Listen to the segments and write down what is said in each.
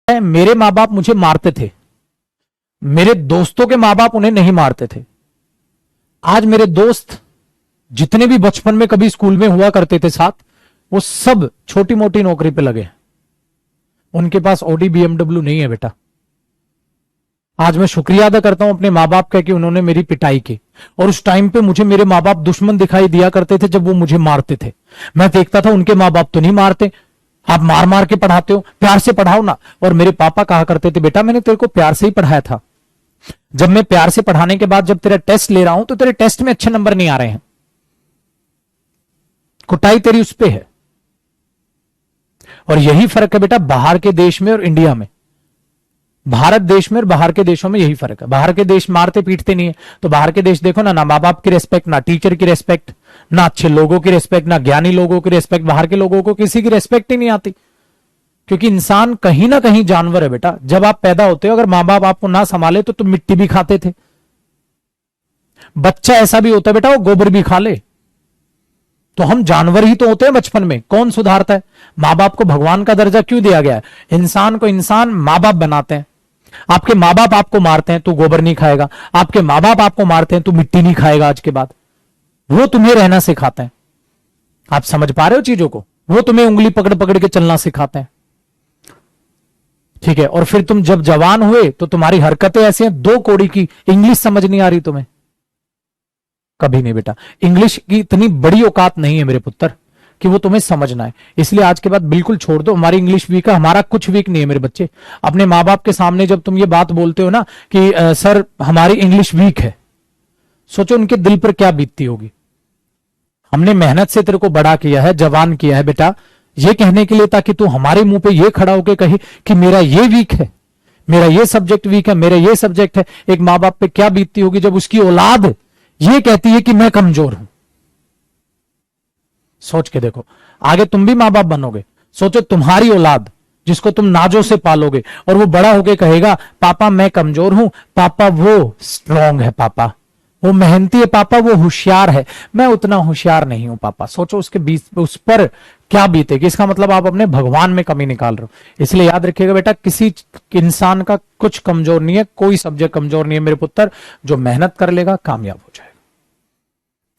मेरे माँ बाप मुझे मारते थे, मेरे दोस्तों के माँ बाप उन्हें नहीं मारते थे। आज मेरे दोस्त जितने भी बचपन में कभी स्कूल में हुआ करते थे साथ, वो सब छोटी मोटी नौकरी पे लगे। उनके पास ऑडी बीएमडब्ल्यू नहीं है बेटा। आज मैं शुक्रिया अदा करता हूं अपने माँ बाप का कि उन्होंने मेरी पिटाई की। और उस टाइम पे मुझे मेरे माँ बाप दुश्मन दिखाई दिया करते थे जब वो मुझे मारते थे। मैं देखता था उनके माँ बाप तो नहीं मारते, आप मार मार के पढ़ाते हो, प्यार से पढ़ाओ ना। और मेरे पापा कहा करते थे, बेटा मैंने तेरे को प्यार से ही पढ़ाया था। जब मैं प्यार से पढ़ाने के बाद जब तेरा टेस्ट ले रहा हूं तो तेरे टेस्ट में अच्छे नंबर नहीं आ रहे हैं, कुटाई तेरी उस पे है। और यही फर्क है बेटा बाहर के देश में और इंडिया में। भारत देश में और बाहर के देशों में यही फर्क है। बाहर के देश मारते पीटते नहीं है, तो बाहर के देश देखो ना माँ बाप की रेस्पेक्ट, ना टीचर की रेस्पेक्ट, ना अच्छे लोगों की रेस्पेक्ट, ना ज्ञानी लोगों की रेस्पेक्ट। बाहर के लोगों को किसी की रेस्पेक्ट ही नहीं आती, क्योंकि इंसान कहीं ना कहीं जानवर है बेटा। जब आप पैदा होते हो अगर माँ बाप आपको ना संभाले तो तुम मिट्टी भी खाते थे। बच्चा ऐसा भी होता है बेटा, वो गोबर भी खा ले। तो हम जानवर ही तो होते हैं बचपन में, कौन सुधारता है? माँ बाप को भगवान का दर्जा क्यों दिया गया है? इंसान को इंसान माँ बाप बनाते हैं। आपके माँ बाप आपको मारते हैं तो गोबर नहीं खाएगा, आपके माँ बाप आपको मारते हैं तो मिट्टी नहीं खाएगा। आज के बाद वो तुम्हें रहना सिखाते हैं। आप समझ पा रहे हो चीजों को? वो तुम्हें उंगली पकड़ पकड़ के चलना सिखाते हैं, ठीक है? और फिर तुम जब जवान हुए तो तुम्हारी हरकतें ऐसी हैं, दो कौड़ी की। इंग्लिश समझ नहीं आ रही तुम्हें? कभी नहीं बेटा, इंग्लिश की इतनी बड़ी औकात नहीं है मेरे पुत्र कि वो तुम्हें समझना है। इसलिए आज के बाद बिल्कुल छोड़ दो, हमारी इंग्लिश वीक है, हमारा कुछ वीक नहीं है मेरे बच्चे। अपने माँ बाप के सामने जब तुम ये बात बोलते हो ना कि सर हमारी इंग्लिश वीक है, सोचो उनके दिल पर क्या बीतती होगी। हमने मेहनत से तेरे को बड़ा किया है, जवान किया है बेटा, ये कहने के लिए ताकि तू हमारे मुंह पे ये खड़ा होके कहे कि मेरा ये वीक है, मेरा ये सब्जेक्ट वीक है, मेरा ये सब्जेक्ट है। एक माँ बाप पे क्या बीतती होगी जब उसकी औलाद ये कहती है कि मैं कमजोर हूं। सोच के देखो, आगे तुम भी मां बाप बनोगे। सोचो तुम्हारी औलाद जिसको तुम नाजों से पालोगे और वो बड़ा होके कहेगा पापा मैं कमजोर हूं, पापा वो स्ट्रांग है, पापा वो मेहनती है, पापा वो होशियार है, मैं उतना होशियार नहीं हूं पापा। सोचो उसके बीच उस पर क्या बीतेगी। इसका मतलब आप अपने भगवान में कमी निकाल रहे हो। इसलिए याद रखिएगा बेटा, किसी इंसान का कुछ कमजोर नहीं है, कोई सब्जेक्ट कमजोर नहीं है मेरे पुत्र। जो मेहनत कर लेगा कामयाब हो जाएगा।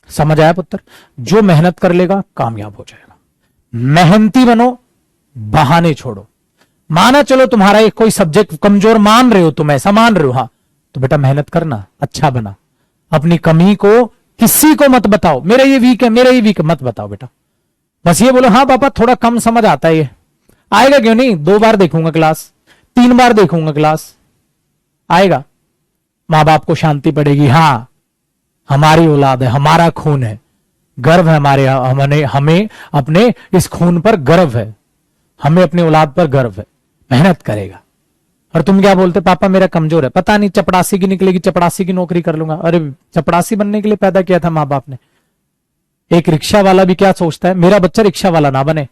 समझ आया पुत्र? जो मेहनत कर लेगा कामयाब हो जाएगा। मेहनती बनो, बहाने छोड़ो। माना चलो तुम्हारा एक कोई सब्जेक्ट कमजोर मान रहे हो, तुम ऐसा मान रहे हो, हाँ तो बेटा मेहनत करना, अच्छा बना। अपनी कमी को किसी को मत बताओ, मेरा ये वीक है, मेरा ये वीक है, मत बताओ बेटा। बस ये बोलो हाँ पापा थोड़ा कम समझ आता है, ये आएगा क्यों नहीं, 2 बार देखूंगा क्लास, 3 बार देखूंगा क्लास, आएगा। मां बाप को शांति पड़ेगी, हाँ हमारी औलाद है, हमारा खून है, गर्व है हमारे, हमें अपने इस खून पर गर्व है, हमें अपनी औलाद पर गर्व है, मेहनत करेगा। और तुम क्या बोलते, पापा मेरा कमजोर है, पता नहीं चपड़ासी की निकलेगी, चपड़ासी की नौकरी कर लूंगा। अरे चपड़ासी बनने के लिए पैदा किया था माँ बाप ने। एक रिक्शा वाला भी क्या सोचता है, मेरा बच्चा रिक्शा वाला ना बने,